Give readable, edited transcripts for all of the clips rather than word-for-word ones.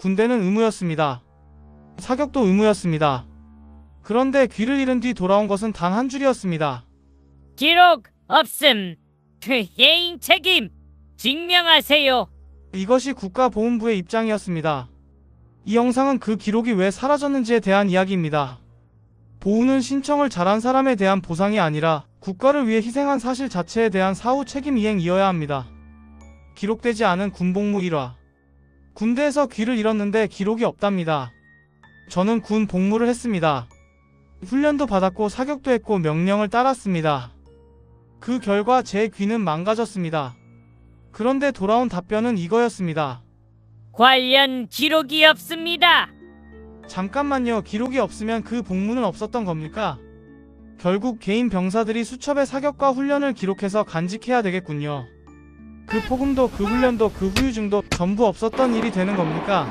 군대는 의무였습니다. 사격도 의무였습니다. 그런데 귀를 잃은 뒤 돌아온 것은 단 한 줄이었습니다. 기록 없음. 개인 책임 증명하세요. 이것이 국가보훈부의 입장이었습니다. 이 영상은 그 기록이 왜 사라졌는지에 대한 이야기입니다. 보훈은 신청을 잘한 사람에 대한 보상이 아니라 국가를 위해 희생한 사실 자체에 대한 사후 책임 이행이어야 합니다. 기록되지 않은 군복무 1화. 군대에서 귀를 잃었는데 기록이 없답니다. 저는 군 복무를 했습니다. 훈련도 받았고 사격도 했고 명령을 따랐습니다. 그 결과 제 귀는 망가졌습니다. 그런데 돌아온 답변은 이거였습니다. 관련 기록이 없습니다. 잠깐만요. 기록이 없으면 그 복무는 없었던 겁니까? 결국 개인 병사들이 수첩의 사격과 훈련을 기록해서 간직해야 되겠군요. 그 폭음도 그 훈련도 그 후유증도 전부 없었던 일이 되는 겁니까?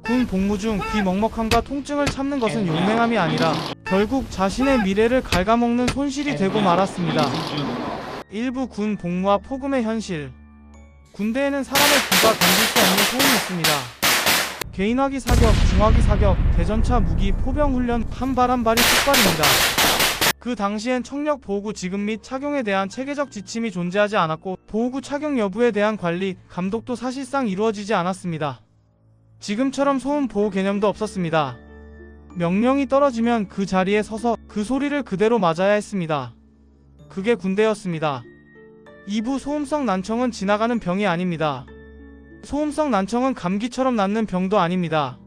군 복무 중 귀 먹먹함과 통증을 참는 것은 용맹함이 아니라 결국 자신의 미래를 갉아먹는 손실이 되고 말았습니다. 일부 군 복무와 폭음의 현실. 군대에는 사람의 귀가 견딜 수 없는 소음이 있습니다. 개인화기 사격, 중화기 사격, 대전차 무기, 포병 훈련, 한 발 한 발이 폭발입니다. 그 당시엔 청력 보호구 지급 및 착용에 대한 체계적 지침이 존재하지 않았고 보호구 착용 여부에 대한 관리, 감독도 사실상 이루어지지 않았습니다. 지금처럼 소음 보호 개념도 없었습니다. 명령이 떨어지면 그 자리에 서서 그 소리를 그대로 맞아야 했습니다. 그게 군대였습니다. 2부 소음성 난청은 지나가는 병이 아닙니다. 소음성 난청은 감기처럼 낫는 병도 아닙니다.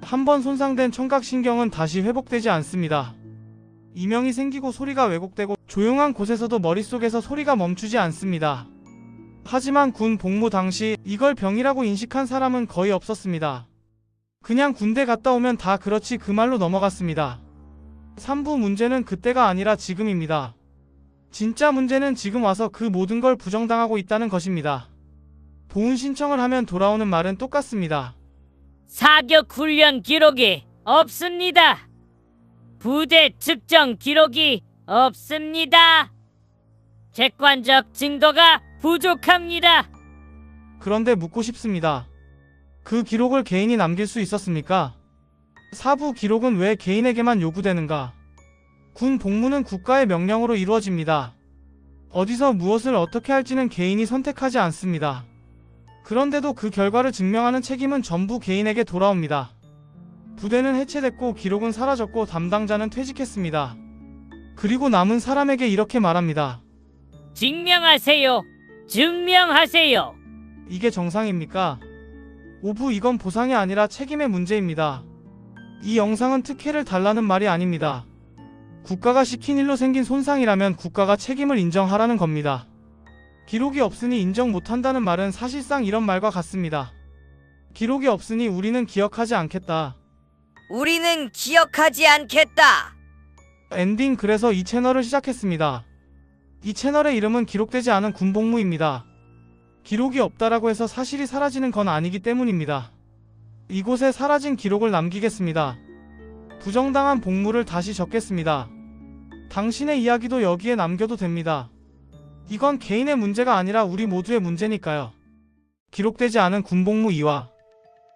한번 손상된 청각신경은 다시 회복되지 않습니다. 이명이 생기고 소리가 왜곡되고 조용한 곳에서도 머릿속에서 소리가 멈추지 않습니다. 하지만 군 복무 당시 이걸 병이라고 인식한 사람은 거의 없었습니다. 그냥 군대 갔다 오면 다 그렇지 그 말로 넘어갔습니다. 3부 문제는 그때가 아니라 지금입니다. 진짜 문제는 지금 와서 그 모든 걸 부정당하고 있다는 것입니다. 보훈 신청을 하면 돌아오는 말은 똑같습니다. 사격 훈련 기록이 없습니다. 부대 측정 기록이 없습니다. 객관적 증거가 부족합니다. 그런데 묻고 싶습니다. 그 기록을 개인이 남길 수 있었습니까? 사부 기록은 왜 개인에게만 요구되는가? 군 복무는 국가의 명령으로 이루어집니다. 어디서 무엇을 어떻게 할지는 개인이 선택하지 않습니다. 그런데도 그 결과를 증명하는 책임은 전부 개인에게 돌아옵니다. 부대는 해체됐고 기록은 사라졌고 담당자는 퇴직했습니다. 그리고 남은 사람에게 이렇게 말합니다. 증명하세요. 증명하세요. 이게 정상입니까? 오부 이건 보상이 아니라 책임의 문제입니다. 이 영상은 특혜를 달라는 말이 아닙니다. 국가가 시킨 일로 생긴 손상이라면 국가가 책임을 인정하라는 겁니다. 기록이 없으니 인정 못한다는 말은 사실상 이런 말과 같습니다. 기록이 없으니 우리는 기억하지 않겠다. 우리는 기억하지 않겠다. 엔딩. 그래서 이 채널을 시작했습니다. 이 채널의 이름은 기록되지 않은 군복무입니다. 기록이 없다라고 해서 사실이 사라지는 건 아니기 때문입니다. 이곳에 사라진 기록을 남기겠습니다. 부정당한 복무를 다시 적겠습니다. 당신의 이야기도 여기에 남겨도 됩니다. 이건 개인의 문제가 아니라 우리 모두의 문제니까요. 기록되지 않은 군복무 2화.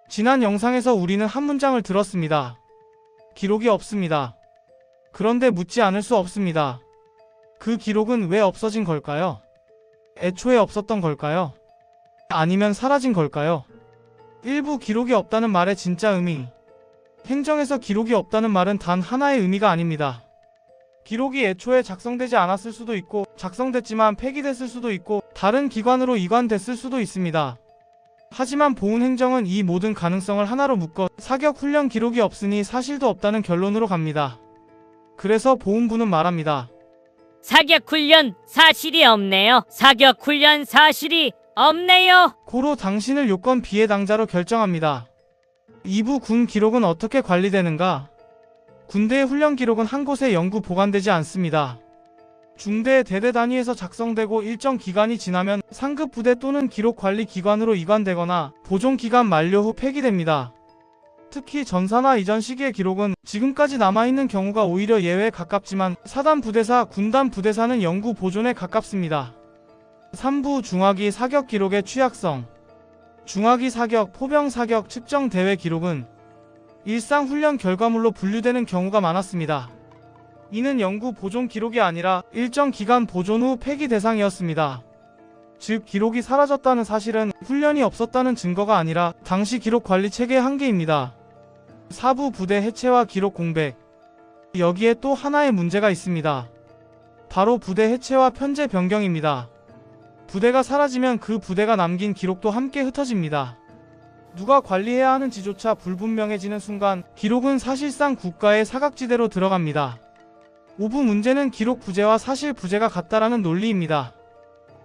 지난 영상에서 우리는 한 문장을 들었습니다. 기록이 없습니다. 그런데 묻지 않을 수 없습니다. 그 기록은 왜 없어진 걸까요? 애초에 없었던 걸까요? 아니면 사라진 걸까요? 일부 기록이 없다는 말의 진짜 의미. 행정에서 기록이 없다는 말은 단 하나의 의미가 아닙니다. 기록이 애초에 작성되지 않았을 수도 있고 작성됐지만 폐기됐을 수도 있고 다른 기관으로 이관됐을 수도 있습니다. 하지만 보훈행정은 이 모든 가능성을 하나로 묶어 사격 훈련 기록이 없으니 사실도 없다는 결론으로 갑니다. 그래서 보훈부는 말합니다. 사격 훈련 사실이 없네요. 사격 훈련 사실이 없네요. 고로 당신을 요건 비해당자로 결정합니다. 2부 군 기록은 어떻게 관리되는가? 군대의 훈련 기록은 한 곳에 영구 보관되지 않습니다. 중대 대대 단위에서 작성되고 일정 기간이 지나면 상급 부대 또는 기록관리기관으로 이관되거나 보존기간 만료 후 폐기됩니다. 특히 전사나 이전 시기의 기록은 지금까지 남아있는 경우가 오히려 예외에 가깝지만 사단 부대사, 군단 부대사는 영구 보존에 가깝습니다. 3부 중화기 사격 기록의 취약성. 중화기 사격, 포병 사격 측정 대회 기록은 일상 훈련 결과물로 분류되는 경우가 많았습니다. 이는 연구 보존 기록이 아니라 일정 기간 보존 후 폐기 대상이었습니다. 즉 기록이 사라졌다는 사실은 훈련이 없었다는 증거가 아니라 당시 기록 관리 체계의 한계입니다. 사부 부대 해체와 기록 공백. 여기에 또 하나의 문제가 있습니다. 바로 부대 해체와 편제 변경입니다. 부대가 사라지면 그 부대가 남긴 기록도 함께 흩어집니다. 누가 관리해야 하는지조차 불분명해지는 순간 기록은 사실상 국가의 사각지대로 들어갑니다. 오부 문제는 기록 부재와 사실 부재가 같다라는 논리입니다.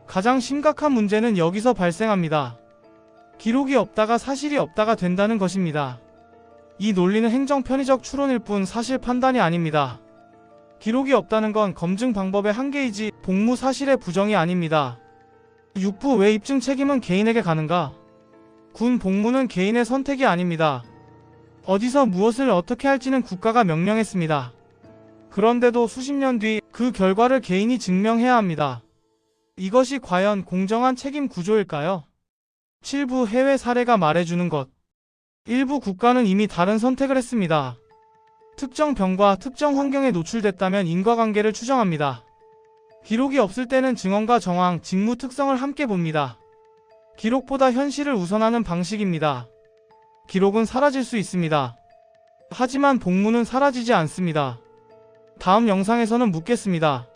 가장 심각한 문제는 여기서 발생합니다. 기록이 없다가 사실이 없다가 된다는 것입니다. 이 논리는 행정 편의적 추론일 뿐 사실 판단이 아닙니다. 기록이 없다는 건 검증 방법의 한계이지 복무 사실의 부정이 아닙니다. 육부 왜 입증 책임은 개인에게 가는가? 군 복무는 개인의 선택이 아닙니다. 어디서 무엇을 어떻게 할지는 국가가 명령했습니다. 그런데도 수십 년 뒤 그 결과를 개인이 증명해야 합니다. 이것이 과연 공정한 책임 구조일까요? 7부 해외 사례가 말해주는 것. 일부 국가는 이미 다른 선택을 했습니다. 특정 병과 특정 환경에 노출됐다면 인과관계를 추정합니다. 기록이 없을 때는 증언과 정황, 직무 특성을 함께 봅니다. 기록보다 현실을 우선하는 방식입니다. 기록은 사라질 수 있습니다. 하지만 복무는 사라지지 않습니다. 다음 영상에서는 묻겠습니다.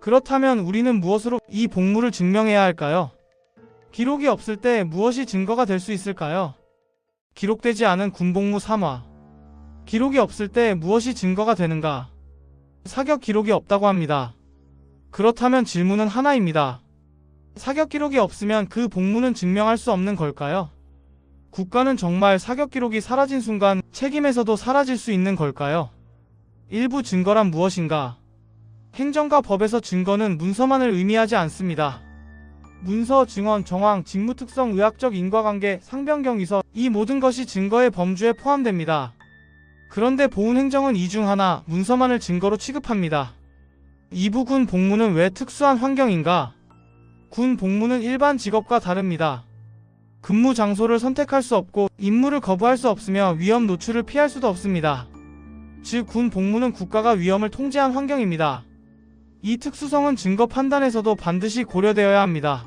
그렇다면 우리는 무엇으로 이 복무를 증명해야 할까요? 기록이 없을 때 무엇이 증거가 될 수 있을까요? 기록되지 않은 군복무 3화. 기록이 없을 때 무엇이 증거가 되는가? 사격 기록이 없다고 합니다. 그렇다면 질문은 하나입니다. 사격 기록이 없으면 그 복무는 증명할 수 없는 걸까요? 국가는 정말 사격 기록이 사라진 순간 책임에서도 사라질 수 있는 걸까요? 일부 증거란 무엇인가? 행정과 법에서 증거는 문서만을 의미하지 않습니다. 문서, 증언, 정황, 직무 특성, 의학적 인과관계, 상변경 위서 이 모든 것이 증거의 범주에 포함됩니다. 그런데 보훈행정은 이 중 하나, 문서만을 증거로 취급합니다. 2부 군 복무는 왜 특수한 환경인가? 군 복무는 일반 직업과 다릅니다. 근무 장소를 선택할 수 없고 임무를 거부할 수 없으며 위험 노출을 피할 수도 없습니다. 즉 군 복무는 국가가 위험을 통제한 환경입니다. 이 특수성은 증거 판단에서도 반드시 고려되어야 합니다.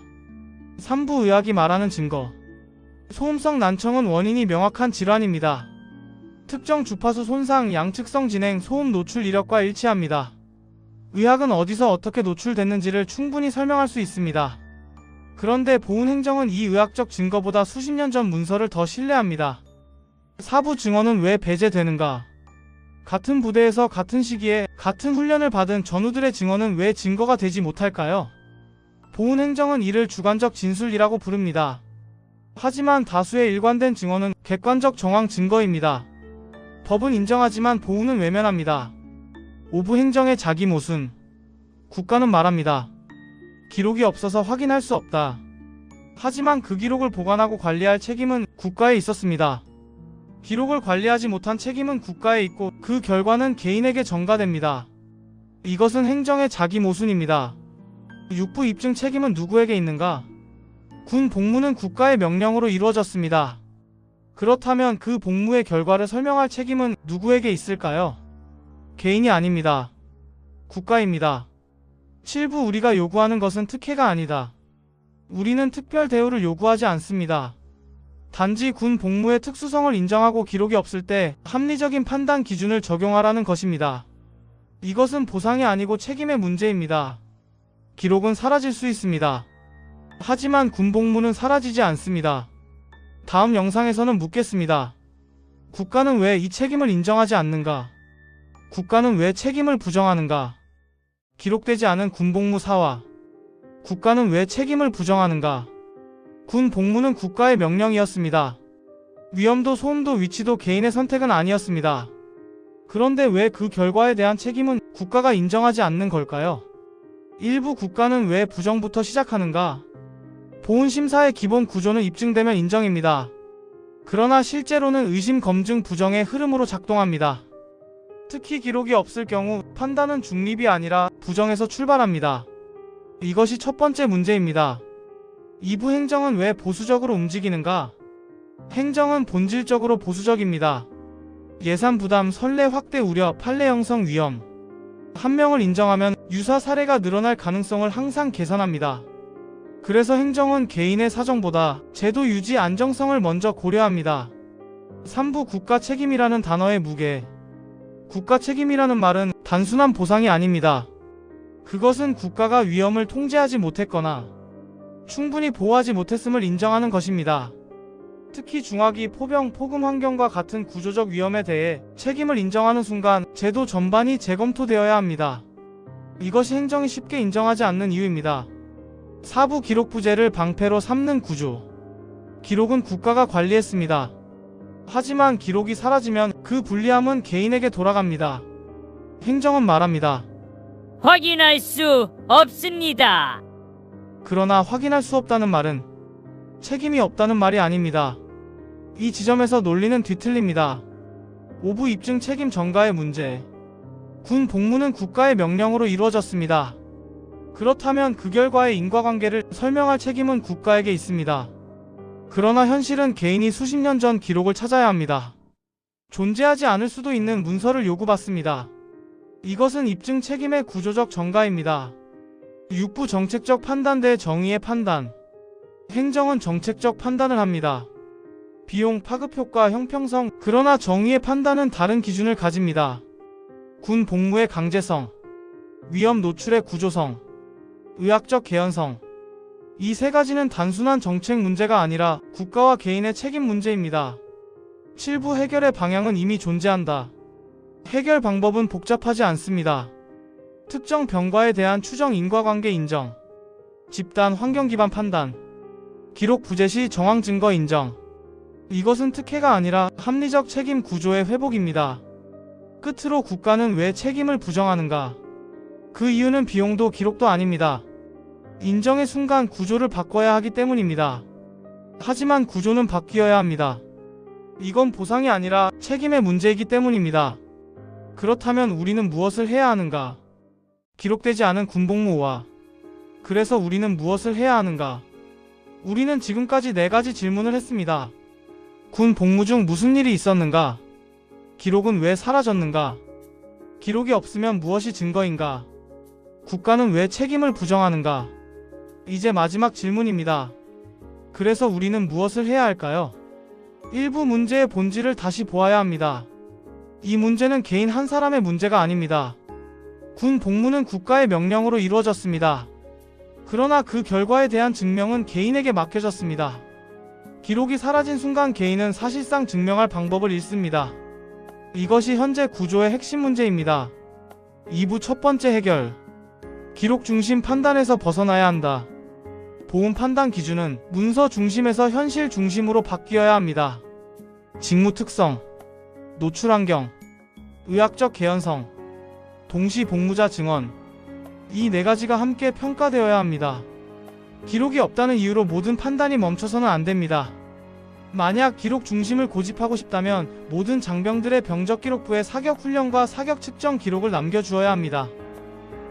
3부 의학이 말하는 증거. 소음성 난청은 원인이 명확한 질환입니다. 특정 주파수 손상, 양측성 진행, 소음 노출 이력과 일치합니다. 의학은 어디서 어떻게 노출됐는지를 충분히 설명할 수 있습니다. 그런데 보훈행정은 이 의학적 증거보다 수십 년 전 문서를 더 신뢰합니다. 4부 증언은 왜 배제되는가? 같은 부대에서 같은 시기에 같은 훈련을 받은 전우들의 증언은 왜 증거가 되지 못할까요? 보훈행정은 이를 주관적 진술이라고 부릅니다. 하지만 다수의 일관된 증언은 객관적 정황 증거입니다. 법은 인정하지만 보훈은 외면합니다. 5부 행정의 자기 모순. 국가는 말합니다. 기록이 없어서 확인할 수 없다. 하지만 그 기록을 보관하고 관리할 책임은 국가에 있었습니다. 기록을 관리하지 못한 책임은 국가에 있고 그 결과는 개인에게 전가됩니다. 이것은 행정의 자기 모순입니다. 6부 입증 책임은 누구에게 있는가? 군 복무는 국가의 명령으로 이루어졌습니다. 그렇다면 그 복무의 결과를 설명할 책임은 누구에게 있을까요? 개인이 아닙니다. 국가입니다. 7부 우리가 요구하는 것은 특혜가 아니다. 우리는 특별 대우를 요구하지 않습니다. 단지 군 복무의 특수성을 인정하고 기록이 없을 때 합리적인 판단 기준을 적용하라는 것입니다. 이것은 보상이 아니고 책임의 문제입니다. 기록은 사라질 수 있습니다. 하지만 군 복무는 사라지지 않습니다. 다음 영상에서는 묻겠습니다. 국가는 왜 이 책임을 인정하지 않는가? 국가는 왜 책임을 부정하는가? 기록되지 않은 군 복무 사화. 국가는 왜 책임을 부정하는가? 군 복무는 국가의 명령이었습니다. 위험도 소음도 위치도 개인의 선택은 아니었습니다. 그런데 왜 그 결과에 대한 책임은 국가가 인정하지 않는 걸까요? 일부 국가는 왜 부정부터 시작하는가? 보훈심사의 기본 구조는 입증되면 인정입니다. 그러나 실제로는 의심, 검증, 부정의 흐름으로 작동합니다. 특히 기록이 없을 경우 판단은 중립이 아니라 부정에서 출발합니다. 이것이 첫 번째 문제입니다. 2부 행정은 왜 보수적으로 움직이는가? 행정은 본질적으로 보수적입니다. 예산 부담, 선례 확대 우려, 판례 형성 위험. 한 명을 인정하면 유사 사례가 늘어날 가능성을 항상 계산합니다. 그래서 행정은 개인의 사정보다 제도 유지 안정성을 먼저 고려합니다. 3부 국가 책임이라는 단어의 무게. 국가 책임이라는 말은 단순한 보상이 아닙니다. 그것은 국가가 위험을 통제하지 못했거나 충분히 보호하지 못했음을 인정하는 것입니다. 특히 중화기, 포병, 폭음 환경과 같은 구조적 위험에 대해 책임을 인정하는 순간 제도 전반이 재검토되어야 합니다. 이것이 행정이 쉽게 인정하지 않는 이유입니다. 4부 기록부재를 방패로 삼는 구조. 기록은 국가가 관리했습니다. 하지만 기록이 사라지면 그 불리함은 개인에게 돌아갑니다. 행정은 말합니다. 확인할 수 없습니다. 그러나 확인할 수 없다는 말은 책임이 없다는 말이 아닙니다. 이 지점에서 논리는 뒤틀립니다. 5부 입증 책임 전가의 문제. 군 복무는 국가의 명령으로 이루어졌습니다. 그렇다면 그 결과의 인과관계를 설명할 책임은 국가에게 있습니다. 그러나 현실은 개인이 수십 년 전 기록을 찾아야 합니다. 존재하지 않을 수도 있는 문서를 요구받습니다. 이것은 입증 책임의 구조적 전가입니다. 6부 정책적 판단 대 정의의 판단. 행정은 정책적 판단을 합니다. 비용, 파급효과, 형평성. 그러나 정의의 판단은 다른 기준을 가집니다. 군 복무의 강제성, 위험 노출의 구조성, 의학적 개연성. 이 세 가지는 단순한 정책 문제가 아니라 국가와 개인의 책임 문제입니다. 7부 해결의 방향은 이미 존재한다. 해결 방법은 복잡하지 않습니다. 특정 병과에 대한 추정 인과관계 인정, 집단 환경 기반 판단, 기록 부재 시 정황 증거 인정. 이것은 특혜가 아니라 합리적 책임 구조의 회복입니다. 끝으로 국가는 왜 책임을 부정하는가? 그 이유는 비용도 기록도 아닙니다. 인정의 순간 구조를 바꿔야 하기 때문입니다. 하지만 구조는 바뀌어야 합니다. 이건 보상이 아니라 책임의 문제이기 때문입니다. 그렇다면 우리는 무엇을 해야 하는가? 기록되지 않은 군복무와 그래서 우리는 무엇을 해야 하는가? 우리는 지금까지 4가지 질문을 했습니다. 군 복무 중 무슨 일이 있었는가? 기록은 왜 사라졌는가? 기록이 없으면 무엇이 증거인가? 국가는 왜 책임을 부정하는가? 이제 마지막 질문입니다. 그래서 우리는 무엇을 해야 할까요? 일부 문제의 본질을 다시 보아야 합니다. 이 문제는 개인 한 사람의 문제가 아닙니다. 군 복무는 국가의 명령으로 이루어졌습니다. 그러나 그 결과에 대한 증명은 개인에게 맡겨졌습니다. 기록이 사라진 순간 개인은 사실상 증명할 방법을 잃습니다. 이것이 현재 구조의 핵심 문제입니다. 2부 첫 번째 해결. 기록 중심 판단에서 벗어나야 한다. 보훈 판단 기준은 문서 중심에서 현실 중심으로 바뀌어야 합니다. 직무 특성, 노출 환경, 의학적 개연성, 동시 복무자 증언. 이 4가지가 함께 평가되어야 합니다. 기록이 없다는 이유로 모든 판단이 멈춰서는 안 됩니다. 만약 기록 중심을 고집하고 싶다면 모든 장병들의 병적 기록부에 사격 훈련과 사격 측정 기록을 남겨주어야 합니다.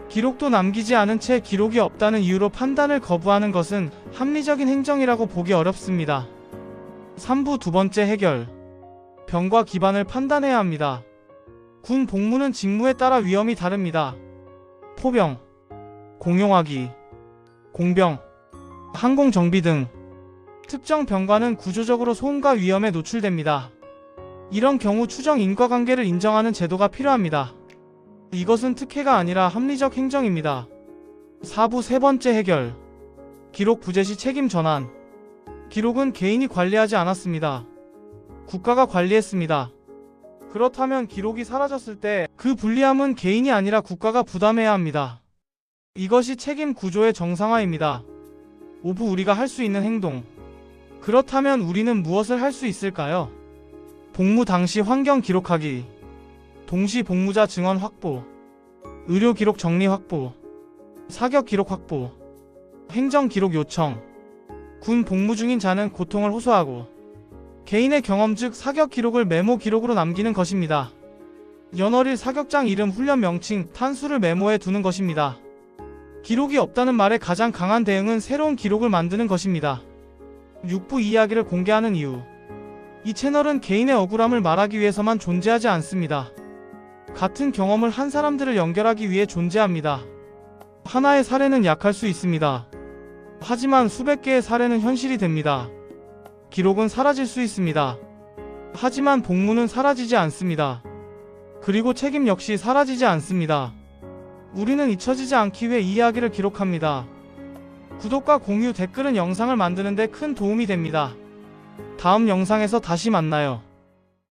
기록도 남기지 않은 채 기록이 없다는 이유로 판단을 거부하는 것은 합리적인 행정이라고 보기 어렵습니다. 3부 두 번째 해결. 병과 기반을 판단해야 합니다. 군 복무는 직무에 따라 위험이 다릅니다. 포병, 공용화기, 공병, 항공정비 등 특정 병과는 구조적으로 소음과 위험에 노출됩니다. 이런 경우 추정 인과관계를 인정하는 제도가 필요합니다. 이것은 특혜가 아니라 합리적 행정입니다. 4부 세 번째 해결. 기록 부재 시 책임 전환. 기록은 개인이 관리하지 않았습니다. 국가가 관리했습니다. 그렇다면 기록이 사라졌을 때 그 불리함은 개인이 아니라 국가가 부담해야 합니다. 이것이 책임 구조의 정상화입니다. 5부 우리가 할 수 있는 행동. 그렇다면 우리는 무엇을 할 수 있을까요? 복무 당시 환경 기록하기, 동시 복무자 증언 확보, 의료 기록 정리 확보, 사격 기록 확보, 행정 기록 요청. 군 복무 중인 자는 고통을 호소하고 개인의 경험 즉 사격 기록을 메모 기록으로 남기는 것입니다. 연월일 사격장 이름 훈련 명칭 탄수를 메모해 두는 것입니다. 기록이 없다는 말에 가장 강한 대응은 새로운 기록을 만드는 것입니다. 6부 이야기를 공개하는 이유. 이 채널은 개인의 억울함을 말하기 위해서만 존재하지 않습니다. 같은 경험을 한 사람들을 연결하기 위해 존재합니다. 하나의 사례는 약할 수 있습니다. 하지만 수백 개의 사례는 현실이 됩니다. 기록은 사라질 수 있습니다. 하지만 복무는 사라지지 않습니다. 그리고 책임 역시 사라지지 않습니다. 우리는 잊혀지지 않기 위해 이야기를 기록합니다. 구독과 공유, 댓글은 영상을 만드는 데 큰 도움이 됩니다. 다음 영상에서 다시 만나요.